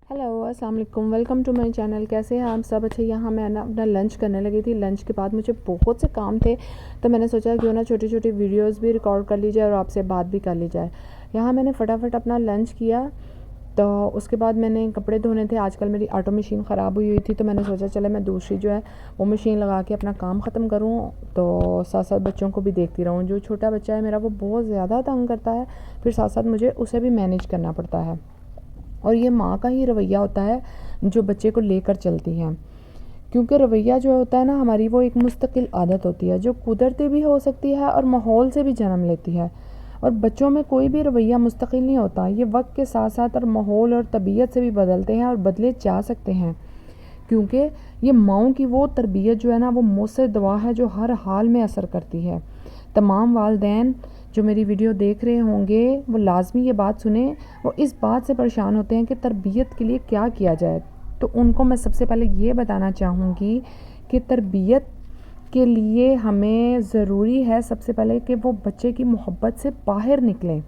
Hello अस्सलाम वालेकुम, welcome to my channel. कैसे हैं आप सब? अच्छा, यहाँ मैं ना अपना लंच करने लगी थी। लंच के बाद मुझे बहुत से काम थे, तो मैंने सोचा क्यों ना छोटी छोटी वीडियोस भी रिकॉर्ड कर ली जाए और आपसे बात भी कर ली जाए। यहाँ मैंने फटाफट अपना लंच किया, तो उसके बाद मैंने कपड़े धोने थे। आजकल मेरी ऑटो मशीन ख़राब हुई थी, तो मैंने सोचा चले मैं दूसरी जो है वो मशीन लगा के अपना काम ख़त्म करूँ, तो साथ साथ बच्चों को भी देखती रहूँ। जो छोटा बच्चा है मेरा वो बहुत ज़्यादा तंग करता है, फिर साथ साथ मुझे उसे भी मैनेज करना पड़ता है। और ये माँ का ही रवैया होता है जो बच्चे को लेकर चलती है, क्योंकि रवैया जो होता है ना हमारी, वो एक मुस्तकिल आदत होती है जो कुदरती भी हो सकती है और माहौल से भी जन्म लेती है। और बच्चों में कोई भी रवैया मुस्तकिल नहीं होता, ये वक्त के साथ साथ और माहौल और तबीयत से भी बदलते हैं और बदले जा सकते हैं, क्योंकि ये माँओं की वो तरबियत जो है ना वो मौसर दवा है जो हर हाल में असर करती है। तमाम वालिदैन जो मेरी वीडियो देख रहे होंगे वो लाजमी ये बात सुने। वो इस बात से परेशान होते हैं कि तरबियत के लिए क्या किया जाए, तो उनको मैं सबसे पहले ये बताना चाहूँगी कि तरबियत के लिए हमें ज़रूरी है सबसे पहले कि वो बच्चे की मोहब्बत से बाहर निकलें।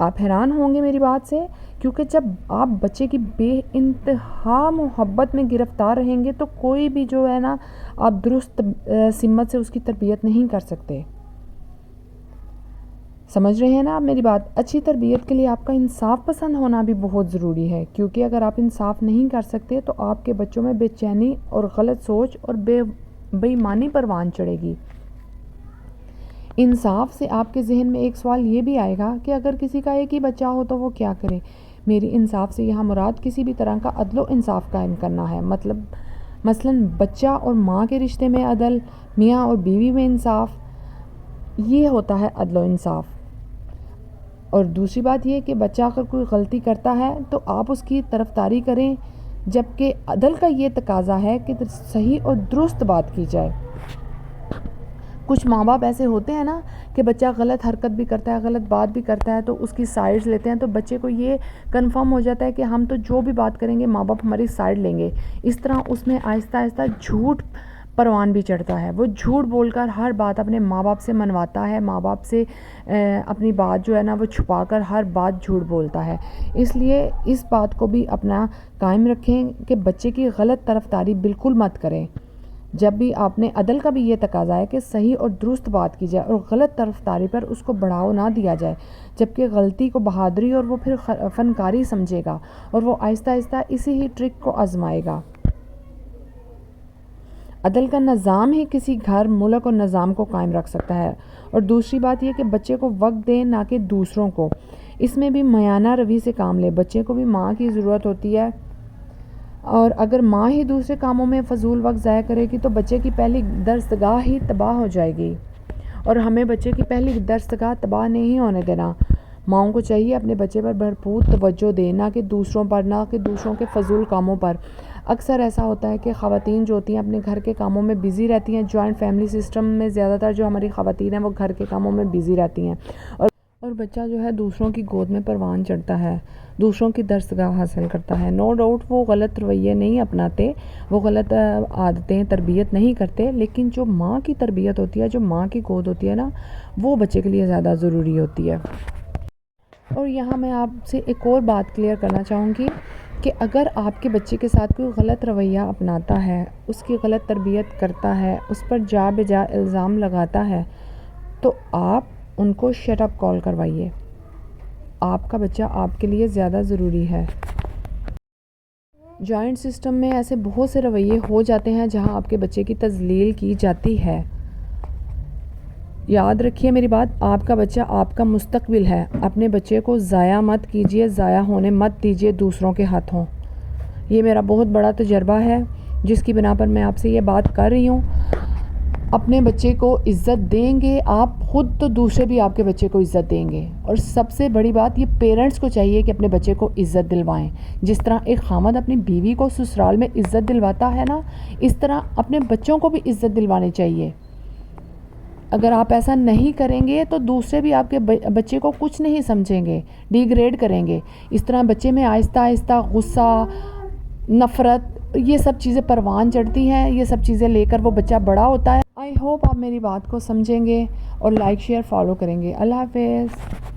आप हैरान होंगे मेरी बात से, क्योंकि जब आप बच्चे की बेइंतहा मोहब्बत में गिरफ़्तार रहेंगे तो कोई भी जो है ना आप दुरुस्त सिमत से उसकी तरबियत नहीं कर सकते। समझ रहे हैं ना आप मेरी बात? अच्छी तरबियत के लिए आपका इंसाफ पसंद होना भी बहुत ज़रूरी है, क्योंकि अगर आप इंसाफ नहीं कर सकते तो आपके बच्चों में बेचैनी और गलत सोच और बेईमानी परवान चढ़ेगी। इंसाफ से आपके जहन में एक सवाल ये भी आएगा कि अगर किसी का एक ही बच्चा हो तो वो क्या करे। मेरी इंसाफ से यहाँ मुराद किसी भी तरह का अदल व इंसाफ कायम करना है, मतलब मसलन बच्चा और माँ के रिश्ते में अदल, मियाँ और बीवी में इंसाफ, ये होता है अदल व इंसाफ। और दूसरी बात ये कि बच्चा अगर कोई गलती करता है तो आप उसकी तरफदारी करें, जबकि अदल का ये तकाजा है कि सही और दुरुस्त बात की जाए। कुछ माँ बाप ऐसे होते हैं ना कि बच्चा गलत हरकत भी करता है, गलत बात भी करता है, तो उसकी साइड्स लेते हैं, तो बच्चे को ये कंफर्म हो जाता है कि हम तो जो भी बात करेंगे माँ बाप हमारी साइड लेंगे। इस तरह उसमें आहिस्ता आहिस्ता झूठ परवान भी चढ़ता है। वो झूठ बोलकर हर बात अपने माँ बाप से मनवाता है, माँ बाप से अपनी बात जो है ना वो छुपाकर हर बात झूठ बोलता है। इसलिए इस बात को भी अपना कायम रखें कि बच्चे की गलत तरफदारी बिल्कुल मत करें। जब भी आपने अदल का भी ये तकाजा है कि सही और दुरुस्त बात की जाए और गलत तरफदारी पर उसको बढ़ावा ना दिया जाए, जबकि गलती को बहादुरी और वो फिर फनकारी समझेगा और वो आहिस्ता आहिस्ता इसी ही ट्रिक को आजमाएगा। अदल का निज़ाम ही किसी घर, मुल्क और निज़ाम को कायम रख सकता है। और दूसरी बात यह कि बच्चे को वक्त दें, ना कि दूसरों को। इसमें भी मयाना रवि से काम ले। बच्चे को भी माँ की ज़रूरत होती है, और अगर माँ ही दूसरे कामों में फ़जूल वक्त ज़ाया करेगी तो बच्चे की पहली दरसगाह ही तबाह हो जाएगी। और हमें बच्चे की पहली दरसगाह तबाह नहीं होने देना। माँओं को चाहिए अपने बच्चे पर भरपूर तवज्जो दें, ना कि दूसरों पर, ना कि दूसरों के फ़जूल कामों पर। अक्सर ऐसा होता है कि ख़वातीन जो होती हैं अपने घर के कामों में बिज़ी रहती हैं। जॉइंट फैमिली सिस्टम में ज़्यादातर जो हमारी ख़वातीन हैं वो घर के कामों में बिज़ी रहती हैं, और बच्चा जो है दूसरों की गोद में परवान चढ़ता है, दूसरों की दरसगाह हासिल करता है। नो डाउट वो गलत रवैये नहीं अपनाते, वो गलत आदतें तरबियत नहीं करते, लेकिन जो माँ की तरबियत होती है, जो माँ की गोद होती है ना, वो बच्चे के लिए ज़्यादा ज़रूरी होती है। और यहाँ मैं आपसे एक और बात क्लियर करना चाहूँगी कि अगर आपके बच्चे के साथ कोई गलत रवैया अपनाता है, उसकी गलत तरबियत करता है, उस पर जा बेजा इल्ज़ाम लगाता है, तो आप उनको शट अप कॉल करवाइए। आपका बच्चा आपके लिए ज़्यादा ज़रूरी है। जॉइंट सिस्टम में ऐसे बहुत से रवैये हो जाते हैं जहाँ आपके बच्चे की तज़लील की जाती है। याद रखिए मेरी बात, आपका बच्चा आपका मुस्तकबिल है। अपने बच्चे को ज़ाया मत कीजिए, ज़ाया होने मत दीजिए दूसरों के हाथों। ये मेरा बहुत बड़ा तजर्बा है जिसकी बिना पर मैं आपसे ये बात कर रही हूँ। अपने बच्चे को इज़्ज़त देंगे आप खुद, तो दूसरे भी आपके बच्चे को इज़्ज़त देंगे। और सबसे बड़ी बात, ये पेरेंट्स को चाहिए कि अपने बच्चे को इज़्ज़त दिलवाएं। जिस तरह एक खामद अपनी बीवी को ससुराल में इज़्ज़त दिलवाता है ना, इस तरह अपने बच्चों को भी इज़्ज़त दिलवानी चाहिए। अगर आप ऐसा नहीं करेंगे तो दूसरे भी आपके बच्चे को कुछ नहीं समझेंगे, डिग्रेड करेंगे। इस तरह बच्चे में आहिस्ता आहिस्ता गुस्सा, नफ़रत, ये सब चीज़ें परवान चढ़ती हैं। ये सब चीज़ें लेकर वो बच्चा बड़ा होता है। आई होप आप मेरी बात को समझेंगे और लाइक शेयर फॉलो करेंगे। अल्लाह हाफ़िज़।